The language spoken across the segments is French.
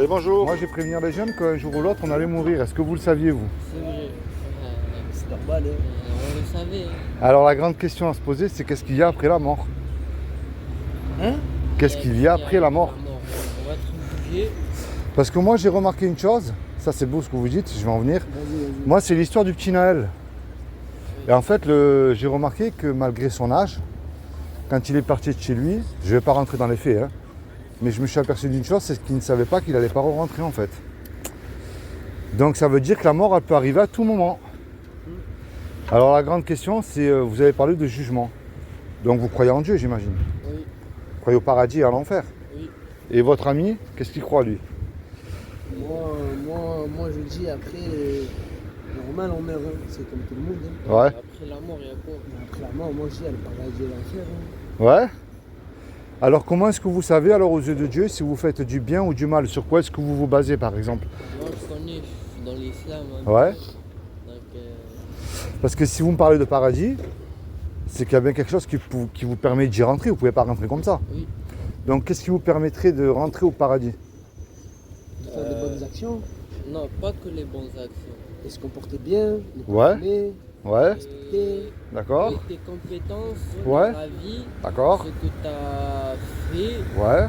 Et bonjour. Moi j'ai prévenir les jeunes qu'un jour ou l'autre on allait mourir. Est-ce que vous le saviez vous? C'est vrai. C'est normal, hein. On le savait. Alors la grande question à se poser c'est qu'est-ce qu'il y a après la mort? Hein? Qu'est-ce qu'il y a après la mort? On va être obligé. Parce que moi j'ai remarqué une chose, ça c'est beau ce que vous dites, je vais en venir. Vas-y. Moi c'est l'histoire du petit Noël. Et en fait j'ai remarqué que malgré son âge, quand il est parti de chez lui, je ne vais pas rentrer dans les faits, hein, mais je me suis aperçu d'une chose, c'est qu'il ne savait pas qu'il n'allait pas rentrer en fait. Donc ça veut dire que la mort elle peut arriver à tout moment. Alors la grande question c'est, vous avez parlé de jugement. Donc vous croyez en Dieu j'imagine. Oui, Vous croyez au paradis et à l'enfer. oui. Et votre ami, qu'est-ce qu'il croit lui? Moi, je dis après, normal, on meurt, hein. C'est comme tout le monde, hein. Ouais. Après la mort, il y a quoi? Mais après la mort, moi, je dis, il y a le paradis et l'enfer, hein. Ouais. Alors comment est-ce que vous savez alors aux yeux de Dieu si vous faites du bien ou du mal? Sur quoi est-ce que vous vous basez par exemple? Moi, je connais, je suis dans l'islam. Hein. Ouais. Donc, Parce que si vous me parlez de paradis, c'est qu'il y a bien quelque chose qui vous permet d'y rentrer. Vous ne pouvez pas rentrer comme ça. oui. Donc qu'est-ce qui vous permettrait de rentrer au paradis? De faire des bonnes actions, Non, pas que les bonnes actions. de se comporter bien, ne Ouais. pas fumer, Ouais. respecter. D'accord. Et tes compétences Ouais. dans la vie, D'accord. ce que tu as fait, Ouais.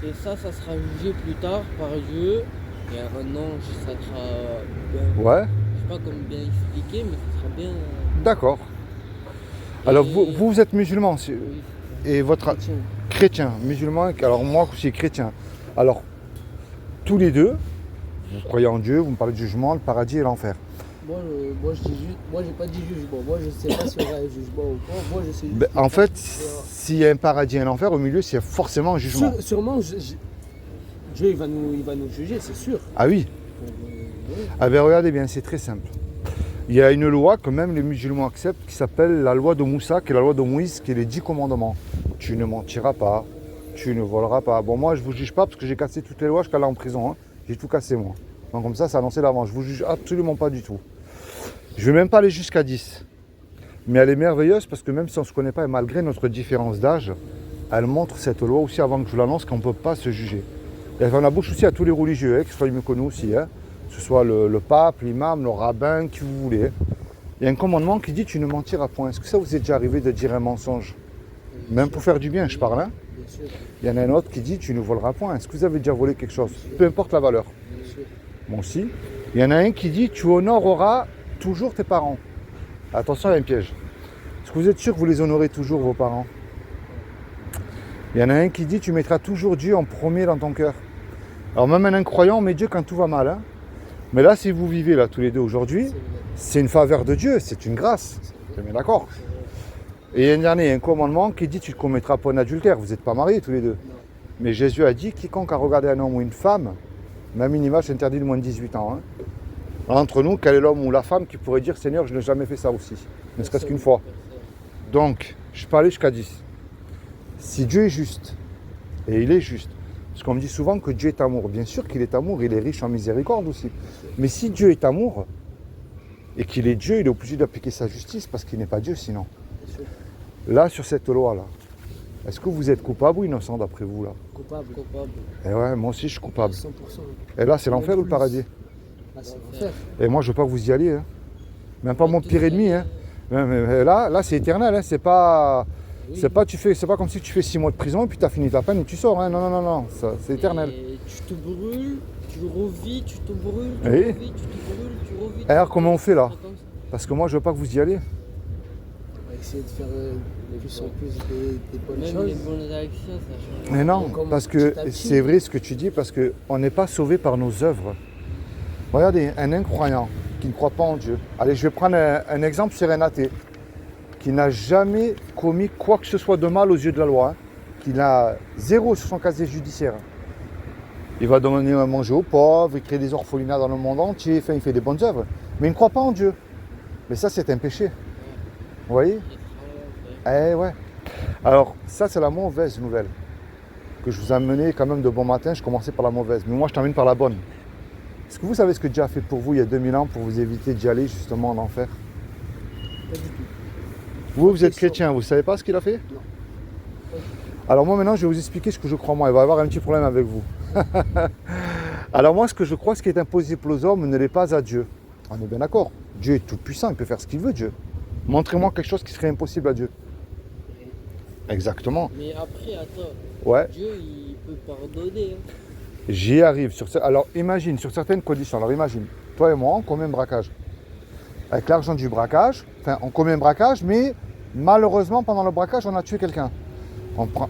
et ça sera jugé plus tard par Dieu. Et un ange, ça sera bien. Ouais. Je sais pas comment bien expliquer, mais ça sera bien. D'accord. Et- Alors vous êtes musulman Oui. et votre Tiens, chrétien, musulman, alors moi aussi chrétien. Alors tous les deux, vous croyez en Dieu, vous me parlez de jugement, le paradis et l'enfer. moi, je dis juste, moi, j'ai pas dit jugement. Moi, je sais pas si on aura un jugement ou pas. Moi, je sais juste. Ben, en fait, Voilà. s'il y a un paradis et un enfer, au milieu, c'est forcément un jugement. Sûrement, Dieu, il va nous juger, c'est sûr. Ah oui. Ouais. Ah ben regardez bien, c'est très simple. Il y a une loi que même les musulmans acceptent qui s'appelle la loi de Moussa, qui est la loi de Moïse, qui est les 10 commandements. Tu ne mentiras pas, tu ne voleras pas. Bon, moi, je ne vous juge pas parce que j'ai cassé toutes les lois jusqu'à là en prison. Hein. J'ai tout cassé, moi. Donc comme ça, c'est annoncé d'avant. Je ne vous juge absolument pas du tout. Je ne vais même pas aller jusqu'à 10. Mais elle est merveilleuse parce que même si on ne se connaît pas, et malgré notre différence d'âge, elle montre cette loi aussi avant que je vous l'annonce qu'on ne peut pas se juger. Elle fait la bouche aussi à tous les religieux, hein, qu'ils soient mieux connus aussi. Hein. Que ce soit le pape, l'imam, le rabbin, qui vous voulez. Il y a un commandement qui dit tu ne mentiras point. Est-ce que ça vous est déjà arrivé de dire un mensonge? Même pour faire du bien, je parle. Hein. Bien sûr, Il y en a un autre qui dit tu ne voleras point. Est-ce que vous avez déjà volé quelque chose? Peu importe la valeur. bien sûr. Moi aussi. Il y en a un qui dit tu honoreras toujours tes parents. Attention, il y a un piège. Est-ce que vous êtes sûr que vous les honorez toujours, vos parents? Il y en a un qui dit tu mettras toujours Dieu en premier dans ton cœur. Alors même un incroyant met Dieu quand tout va mal. Hein. Mais là, si vous vivez là tous les deux aujourd'hui, C'est vrai. c'est une faveur de Dieu, c'est une grâce. Vous êtes bien d'accord? Et il y a un dernier, un commandement qui dit tu ne commettras pas un adultère. Vous n'êtes pas mariés tous les deux. Mais Jésus a dit quiconque a regardé un homme ou une femme, même une image interdite de moins de 18 ans. Hein. Entre nous, quel est l'homme ou la femme qui pourrait dire Seigneur, je n'ai jamais fait ça aussi, ne serait-ce qu'une fois. Donc, je peux aller jusqu'à 10. Si Dieu est juste, et il est juste, parce qu'on me dit souvent que Dieu est amour. Bien sûr qu'il est amour, il est riche en miséricorde aussi. Mais si Dieu est amour, et qu'il est Dieu, il est obligé d'appliquer sa justice, parce qu'il n'est pas Dieu sinon. Bien sûr. Là, sur cette loi-là, est-ce que vous êtes coupable ou innocent d'après vous là? Coupable. Eh ouais, moi aussi je suis coupable. 100%. Et là, c'est l'enfer ou le Plus. paradis? Là, c'est l'enfer. Et moi, je veux pas que vous y alliez. Hein. Même pas mon pire ennemi. Hein. Mais là, c'est éternel. Hein. C'est pas, Oui. c'est pas comme si tu fais 6 mois de prison et puis tu as fini ta peine et tu sors. Hein. Non. C'est éternel. Et tu te brûles, tu revis, tu te brûles, tu Oui. revis, tu te brûles, tu revis. Alors, comment on fait là? C'est comme ça. Parce que moi, je veux pas que vous y alliez. On va essayer de faire plus en plus des bonnes Même choses. les bonnes actions, ça change. Mais non, On commence parce que petit à petit. c'est vrai ce que tu dis, parce qu'on n'est pas sauvé par nos œuvres. Regardez, un incroyant qui ne croit pas en Dieu. Allez, je vais prendre un exemple sur un athée qui n'a jamais commis quoi que ce soit de mal aux yeux de la loi, hein, qui n'a 0 sur son casier judiciaire. Il va donner à manger aux pauvres, il crée des orphelinats dans le monde entier, enfin, il fait des bonnes œuvres, mais il ne croit pas en Dieu. Mais ça, c'est un péché. Vous voyez? Eh ouais. Alors, ça, c'est la mauvaise nouvelle que je vous ai amené quand même de bon matin. Je commençais par la mauvaise, mais moi, je termine par la bonne. Est-ce que vous savez ce que Dieu a fait pour vous il y a 2000 ans pour vous éviter d'y aller justement en enfer? Pas du tout. Vous êtes chrétien, vous ne savez pas ce qu'il a fait? Non. Alors moi maintenant, je vais vous expliquer ce que je crois moi. Il va y avoir un petit problème avec vous. Alors moi, ce que je crois, ce qui est impossible aux hommes ne l'est pas à Dieu. On est bien d'accord. Dieu est tout puissant, il peut faire ce qu'il veut, Dieu. Montrez-moi quelque chose qui serait impossible à Dieu. Exactement. Mais après, attends, Ouais, Dieu, il peut pardonner. Hein. j'y arrive. Alors imagine, sur certaines conditions. Alors imagine, toi et moi, on commet un braquage. Avec l'argent du braquage, enfin, on commet un braquage, mais malheureusement, pendant le braquage, on a tué quelqu'un.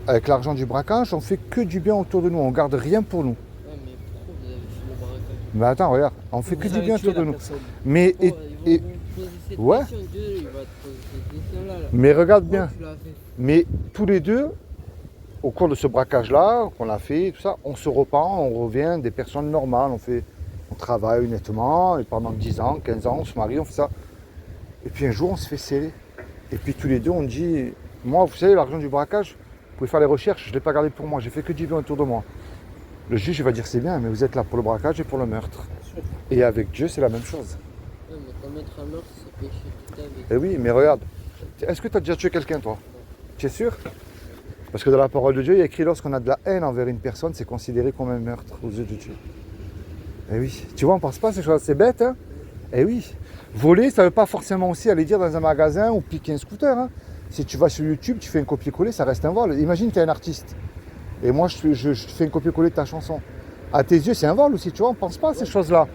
Avec l'argent du braquage, on fait que du bien autour de nous, on garde rien pour nous. Ouais, mais pourquoi vous avez fait le braquage? Mais attends, regarde, on fait que Vous du avez bien tué autour de la nous. personne. Mais, Pourquoi ils et- vont vous poser cette ouais. question, Dieu, il va te poser cette question-là. Là. mais regarde Pourquoi bien, tu l'as fait? mais tous les deux, au cours de ce braquage-là, qu'on a fait, tout ça, on se repent, on revient des personnes normales, on travaille honnêtement, et pendant 10 ans, 15 ans, on se marie, on fait ça. Et puis un jour, on se fait sceller. Et puis tous les deux, on dit, moi, vous savez, l'argent du braquage, vous pouvez faire les recherches, je ne l'ai pas gardé pour moi, j'ai fait que du bien autour de moi. Le juge il va dire, c'est bien, mais vous êtes là pour le braquage et pour le meurtre. Bien sûr. Et avec Dieu, c'est la même chose. Ouais, mais commettre un meurtre, c'est péché toute ta vie. Eh oui, mais regarde, est-ce que tu as déjà tué quelqu'un, toi? Tu es sûr? Parce que dans la parole de Dieu, il y a écrit, lorsqu'on a de la haine envers une personne, c'est considéré comme un meurtre aux yeux de Dieu. Eh oui, tu vois, on pense pas à ces choses, c'est bête, hein? Eh oui, voler, ça ne veut pas forcément aussi aller dire dans un magasin ou piquer un scooter, hein. Si tu vas sur YouTube, tu fais un copier-coller, ça reste un vol. Imagine, tu es un artiste. Et moi, je fais un copier-coller de ta chanson. À tes yeux, c'est un vol aussi, tu vois, on ne pense pas à ces choses-là.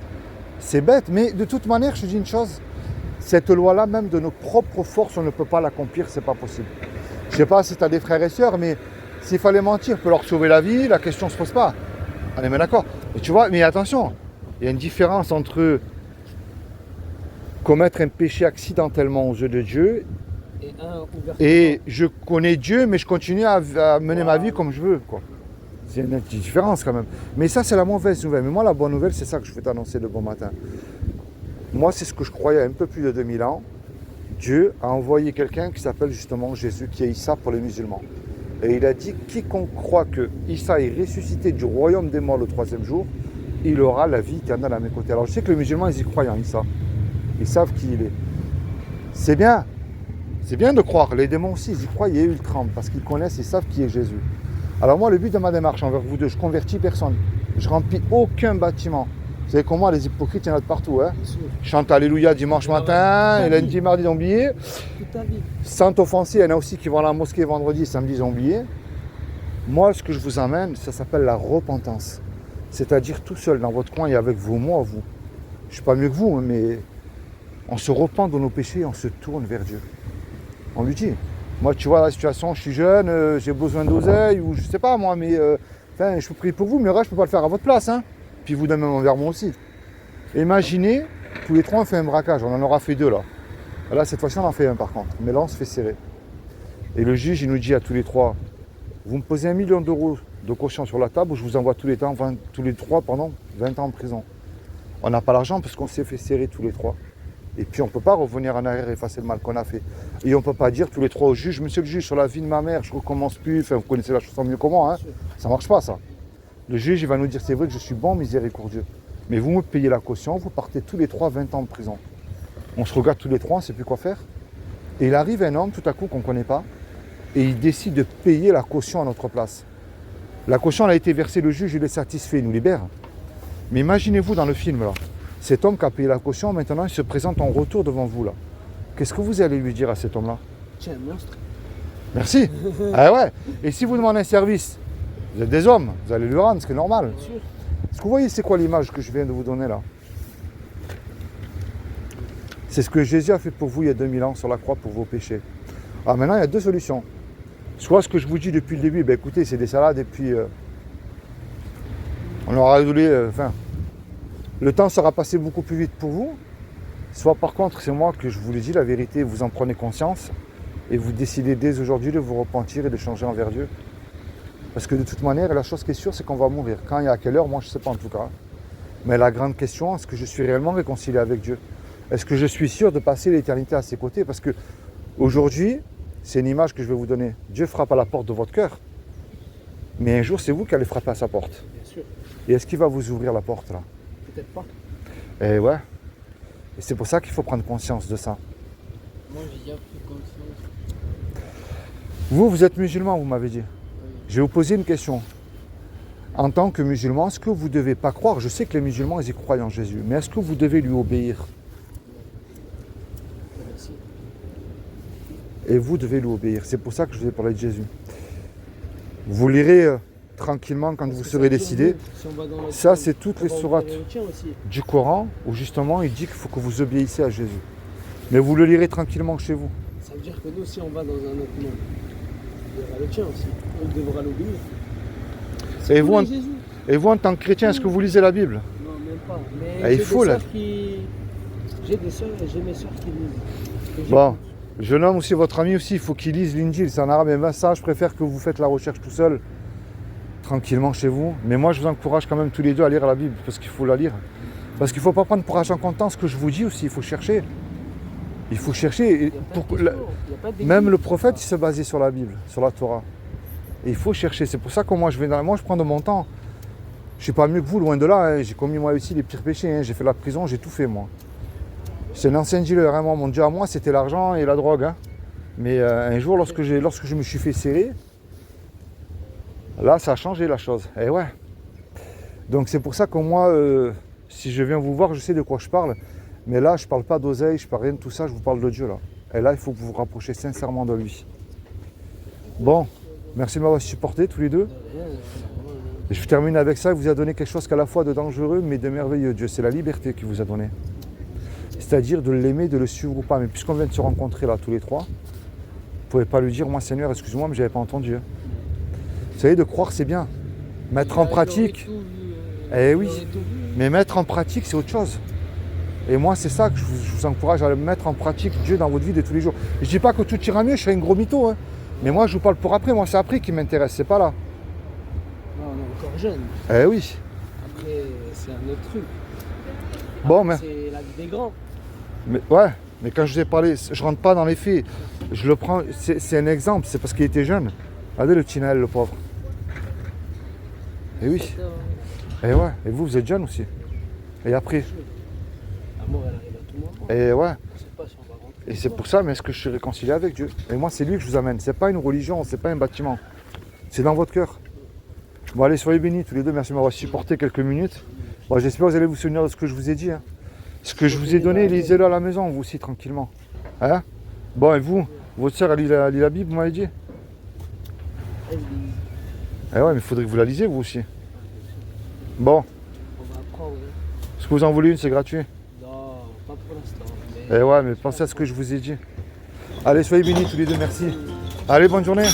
C'est bête, mais de toute manière, je te dis une chose, cette loi-là, même de nos propres forces, on ne peut pas l'accomplir, c'est pas possible. Je sais pas si tu as des frères et sœurs, mais s'il fallait mentir pour leur sauver la vie, la question ne se pose pas. On est bien d'accord. Mais tu vois, mais attention, il y a une différence entre commettre un péché accidentellement aux yeux de Dieu Et un ouvertement. et je connais Dieu, mais je continue à mener ma vie comme je veux, quoi. C'est une différence quand même. Mais ça, c'est la mauvaise nouvelle. Mais moi, la bonne nouvelle, c'est ça que je vais t'annoncer de bon matin. Moi, c'est ce que je croyais il y a un peu plus de 2000 ans. Dieu a envoyé quelqu'un qui s'appelle justement Jésus, qui est Issa pour les musulmans. Et il a dit, quiconque croit que Issa est ressuscité du royaume des morts le 3e jour, il aura la vie éternelle à mes côtés. Alors je sais que les musulmans, ils y croient en Issa. Ils savent qui il est. C'est bien. C'est bien de croire. Les démons aussi, ils y croient et ils craignent parce qu'ils connaissent, ils savent qui est Jésus. Alors moi, le but de ma démarche envers vous deux, je convertis personne. Je remplis aucun bâtiment. Vous savez comment les hypocrites, il y en a de partout. Hein. Bien sûr. Chante Alléluia dimanche matin, et lundi, mardi, ils ont oublié. Toute ta vie. Sans offenser, il y en a aussi qui vont à la mosquée vendredi, samedi, ils ont oublié. Moi, ce que je vous amène, ça s'appelle la repentance. C'est-à-dire tout seul, dans votre coin et avec vous, moi, vous. Je ne suis pas mieux que vous, mais on se repent de nos péchés et on se tourne vers Dieu. On lui dit, moi, tu vois la situation, je suis jeune, j'ai besoin d'oseille, ou je sais pas moi, mais enfin, je peux prier pour vous, mais le reste, je ne peux pas le faire à votre place. Hein. Puis vous de même envers moi aussi. Imaginez, tous les trois, on fait un braquage, on en aura fait 2 là. Là, cette fois-ci, on en fait un par contre, mais là, on se fait serrer. Et le juge, il nous dit à tous les trois, vous me posez 1 million d'euros de caution sur la table, ou je vous envoie tous les trois pendant 20 ans en prison. On n'a pas l'argent parce qu'on s'est fait serrer tous les trois. Et puis on ne peut pas revenir en arrière et effacer le mal qu'on a fait. Et on ne peut pas dire tous les trois au juge, monsieur le juge, sur la vie de ma mère, je ne recommence plus. Enfin, vous connaissez la chanson mieux que moi, hein. Ça ne marche pas ça. Le juge, il va nous dire, c'est vrai que je suis bon, miséricordieux. Mais vous me payez la caution, vous partez tous les trois 20 ans en prison. On se regarde tous les trois, on ne sait plus quoi faire. Et il arrive un homme, tout à coup, qu'on ne connaît pas, et il décide de payer la caution à notre place. La caution, elle a été versée, le juge, il est satisfait, il nous libère. Mais imaginez-vous dans le film, là, cet homme qui a payé la caution, maintenant, il se présente en retour devant vous, là. Qu'est-ce que vous allez lui dire à cet homme-là? Tiens, monstre. Merci. Ah ouais. Et si vous demandez un service, vous êtes des hommes, vous allez lui rendre, ce qui est normal. Bien sûr. Est-ce que vous voyez, c'est quoi l'image que je viens de vous donner, là? C'est ce que Jésus a fait pour vous il y a 2000 ans sur la croix pour vos péchés. Alors maintenant, il y a 2 solutions. Soit ce que je vous dis depuis le début, ben écoutez, c'est des salades et puis on aura résolu, enfin, le temps sera passé beaucoup plus vite pour vous. Soit par contre, c'est moi que je vous le dis, la vérité, vous en prenez conscience et vous décidez dès aujourd'hui de vous repentir et de changer envers Dieu. Parce que de toute manière, la chose qui est sûre, c'est qu'on va mourir. Quand et à quelle heure, moi je ne sais pas en tout cas. Mais la grande question, est-ce que je suis réellement réconcilié avec Dieu? Est-ce que je suis sûr de passer l'éternité à ses côtés? Parce que aujourd'hui, c'est une image que je vais vous donner. Dieu frappe à la porte de votre cœur. Mais un jour, c'est vous qui allez frapper à sa porte. Bien sûr. Et est-ce qu'il va vous ouvrir la porte là? Peut-être pas. Eh ouais. Et c'est pour ça qu'il faut prendre conscience de ça. Moi, j'ai déjà pris conscience. Vous êtes musulman, vous m'avez dit. Oui. Je vais vous poser une question. En tant que musulman, est-ce que vous ne devez pas croire? Je sais que les musulmans, ils y croient en Jésus, mais est-ce que vous devez lui obéir? Merci. Et vous devez lui obéir. C'est pour ça que je vous ai parlé de Jésus. Vous lirez tranquillement quand vous serez décidé. Si on va dans notre Ça, monde, c'est toutes on les va sourates ouvrir le tien aussi. du Coran où justement il dit qu'il faut que vous obéissez à Jésus. Mais vous le lirez tranquillement chez vous. Ça veut dire que nous, si on va dans un autre monde, il y aura le tien aussi. On devra l'obéir. C'est Et tous vous, les en- Jésus. Et vous, en tant que chrétien, est-ce que vous lisez la Bible? Non, même pas. Mais Ah, il j'ai faut, des là. sœurs J'ai des sœurs et j'ai mes sœurs qui lisent. Et Bon, jeune homme aussi, votre ami aussi, il faut qu'il lise l'Injil, c'est en arabe. Et ça, je préfère que vous faites la recherche tout seul, tranquillement chez vous. Mais moi, je vous encourage quand même tous les deux à lire la Bible, parce qu'il faut la lire. Parce qu'il ne faut pas prendre pour argent comptant ce que je vous dis aussi, il faut chercher. Il faut chercher. Il y a pas de La- discours, il y a pas d'église. Même le prophète, il se basait sur la Bible, sur la Torah. Et il faut chercher. C'est pour ça que moi, je prends de mon temps. Je suis pas mieux que vous, loin de là. Hein. J'ai commis moi aussi les pires péchés. Hein. J'ai fait la prison, j'ai tout fait moi. C'est un ancien dealer. Hein. Moi, mon Dieu à moi, c'était l'argent et la drogue. Hein. Mais un jour, lorsque je me suis fait serrer, là, ça a changé la chose. Et ouais. Donc c'est pour ça que moi, si je viens vous voir, je sais de quoi je parle. Mais là, je parle pas d'oseille, je parle rien de tout ça, je vous parle de Dieu là. Et là, il faut que vous vous rapprochiez sincèrement de lui. Bon, merci de m'avoir supporté tous les deux. Rien, Et je termine avec ça, il vous a donné quelque chose qu'à la fois de dangereux mais de merveilleux. Dieu, c'est la liberté qu'il vous a donnée. C'est-à-dire de l'aimer, de le suivre ou pas. Mais puisqu'on vient de se rencontrer là tous les trois, vous ne pouvez pas lui dire, moi Seigneur, excuse-moi, mais je n'avais pas entendu. Vous savez, de croire c'est bien. Mettre en pratique, eh oui. Mais mettre en pratique c'est autre chose. Et moi c'est ça que je vous encourage à mettre en pratique Dieu dans votre vie de tous les jours. Je ne dis pas que tout ira mieux, je serai un gros mytho. Hein. Mais moi je vous parle pour après, moi c'est après qui m'intéresse, c'est pas là. Non, on est encore jeune. Eh oui. Après, c'est un autre truc. Bon, mais... C'est la vie des grands. Mais ouais, mais quand je vous ai parlé, je rentre pas dans les faits. Je le prends, c'est un exemple, c'est parce qu'il était jeune. Regardez le petit Naël, le pauvre. Et oui, et ouais, et vous êtes jeune aussi. Et après, La mort, elle arrive à tout moment. et ouais, On ne sait pas si on va rentrer. et c'est pour ça, mais est-ce que je suis réconcilié avec Dieu? Et moi, c'est lui que je vous amène. C'est pas une religion, c'est pas un bâtiment. C'est dans votre cœur. Bon, allez, soyez bénis tous les deux. Merci de m'avoir supporté quelques minutes. Bon, j'espère que vous allez vous souvenir de ce que je vous ai dit. Hein. Ce que je vous ai donné, lisez-le à la maison, vous aussi, tranquillement. Hein? Bon, et vous, votre soeur, elle lit la Bible, vous m'avez dit? Elle dit, Eh ouais, mais il faudrait que vous la lisiez, vous aussi. Bon, on va apprendre. Hein. ce que vous en voulez une, c'est gratuit. Non, pas pour l'instant. Eh ouais, mais pensez à ce que je vous ai dit. Allez, soyez bénis tous les deux, merci. Allez, bonne journée.